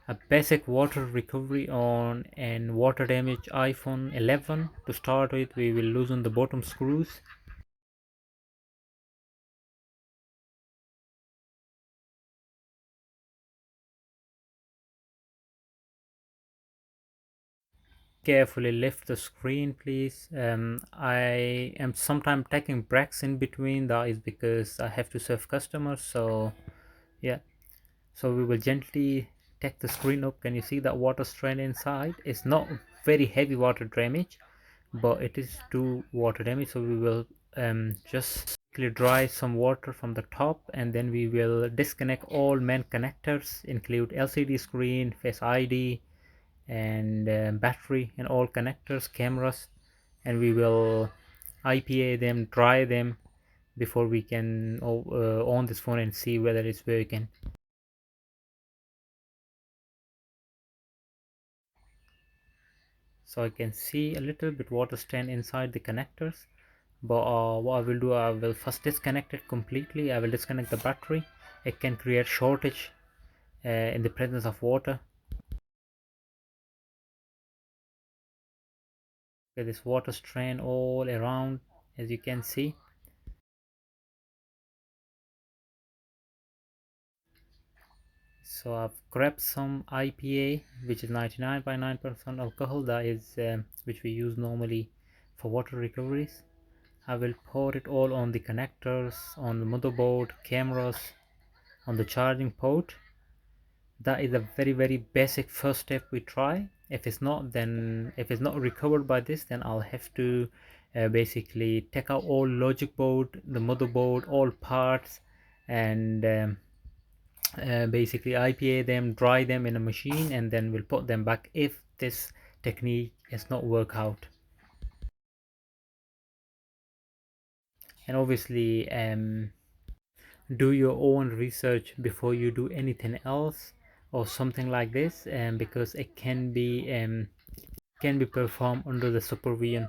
A basic water recovery on an water damaged iPhone 11. To start with, we will loosen the bottom screws. Carefully lift the screen, please. I am sometimes taking breaks in between. That is because I have to serve customers. So yeah, so we will gently take the screen up. Can you see that water strain inside? It's not very heavy water damage, but it is too water damage. So we will just quickly dry some water from the top, and then we will disconnect all main connectors, include LCD screen, Face ID, and battery, and all connectors, cameras, and we will IPA them, dry them before we can on this phone and see whether it's working. So I can see a little bit water stain inside the connectors, but what I will do, I will first disconnect it completely. I will disconnect the battery. It can create shortage in the presence of water. Okay, this water strain all around, as you can see. So I've grabbed some IPA, which is 99.9% alcohol, that is which we use normally for water recoveries. I will pour it all on the connectors, on the motherboard, cameras, on the charging port. That is a very basic first step we try. If it's not recovered by this, then I'll have to basically take out all logic board, the motherboard, all parts, and basically IPA them, dry them in a machine, and then we'll put them back if this technique has not worked out. And obviously do your own research before you do anything else or something like this, because it can be performed under the supervision.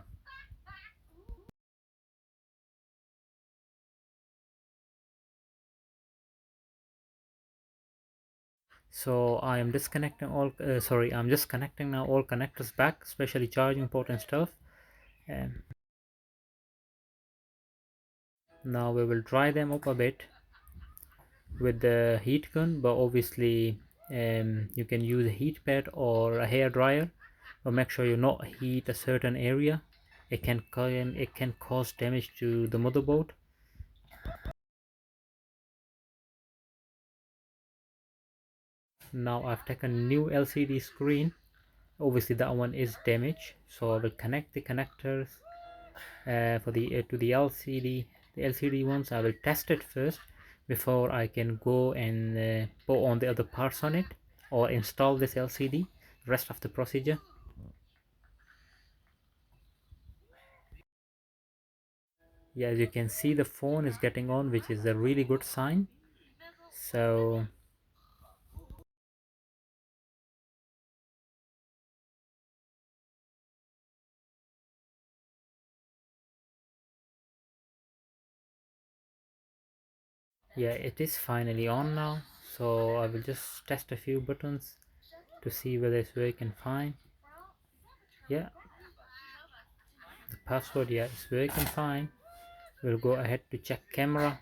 So I am disconnecting all sorry, I'm just connecting now all connectors back, especially charging port and stuff. And now we will dry them up a bit with the heat gun, but obviously you can use a heat pad or a hair dryer, but make sure you not heat a certain area. It can cause damage to the motherboard. Now I've taken new LCD screen. Obviously that one is damaged, so I will connect the connectors for the to the LCD ones. I will test it first before I can go and put on the other parts on it or install this LCD. Rest of the procedure. Yeah, as you can see, the phone is getting on, which is a really good sign. So yeah, it is finally on now. So I will just test a few buttons to see whether it's working fine. Yeah, the password, yeah, it's working fine. We'll go ahead to check camera.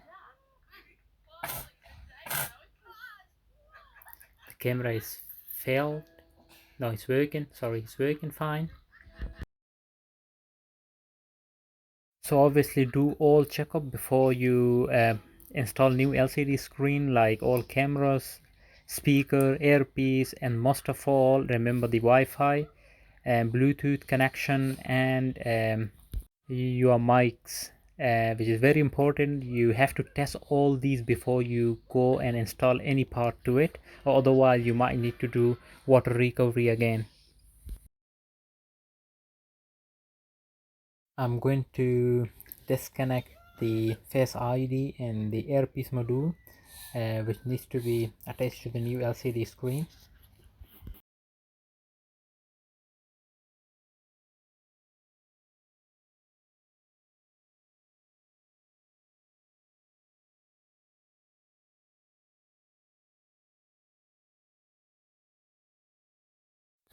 The camera is failed. No, it's working. Sorry, it's working fine. So obviously do all checkup before you install new LCD screen, like all cameras, speaker, earpiece, and most of all remember the Wi-Fi and Bluetooth connection, and your mics, which is very important. You have to test all these before you go and install any part to it, or otherwise you might need to do water recovery again. I'm going to disconnect the Face ID and the earpiece module, which needs to be attached to the new LCD screen.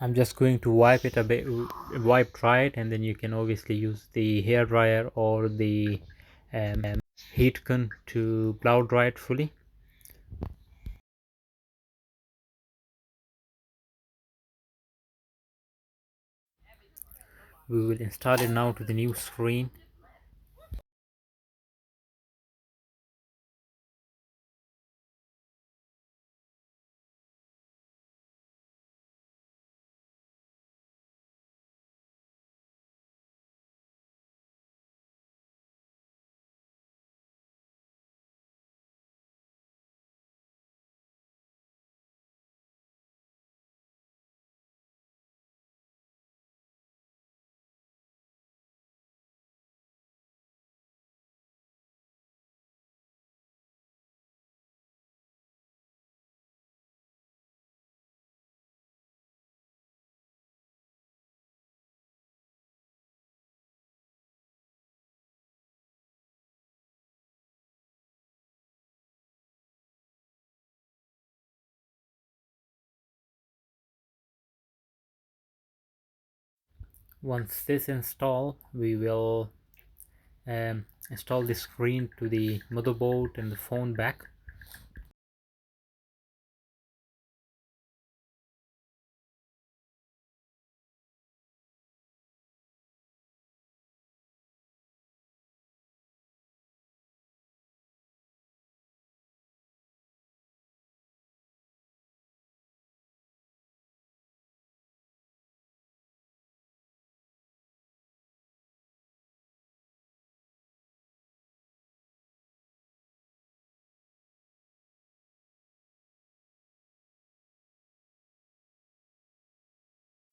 I'm just going to wipe it a bit, wipe dry it, and then you can obviously use the hair dryer or the heat gun to blow dry it fully. We will install it now to the new screen. Once this install, we will install the screen to the motherboard and the phone back.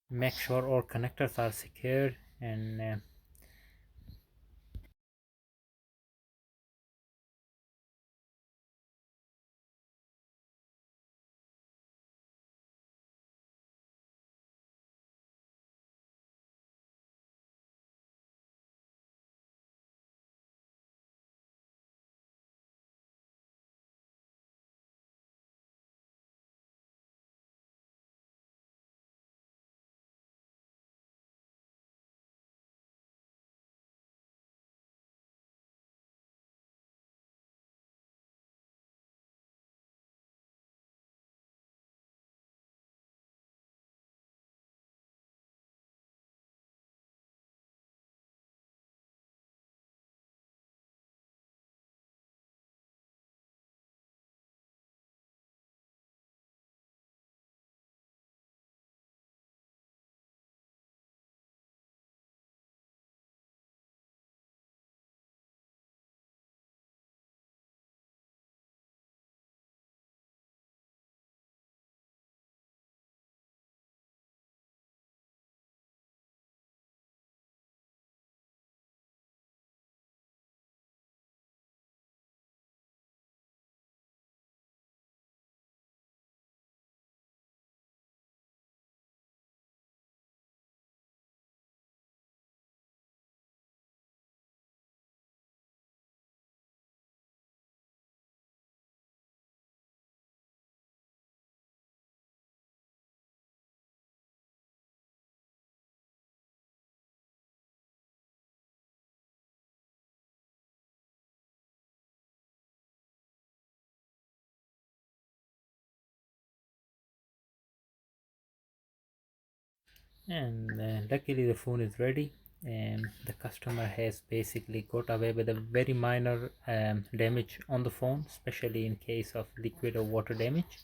Make sure all connectors are secured, and luckily the phone is ready, and the customer has basically got away with a very minor damage on the phone, especially in case of liquid or water damage.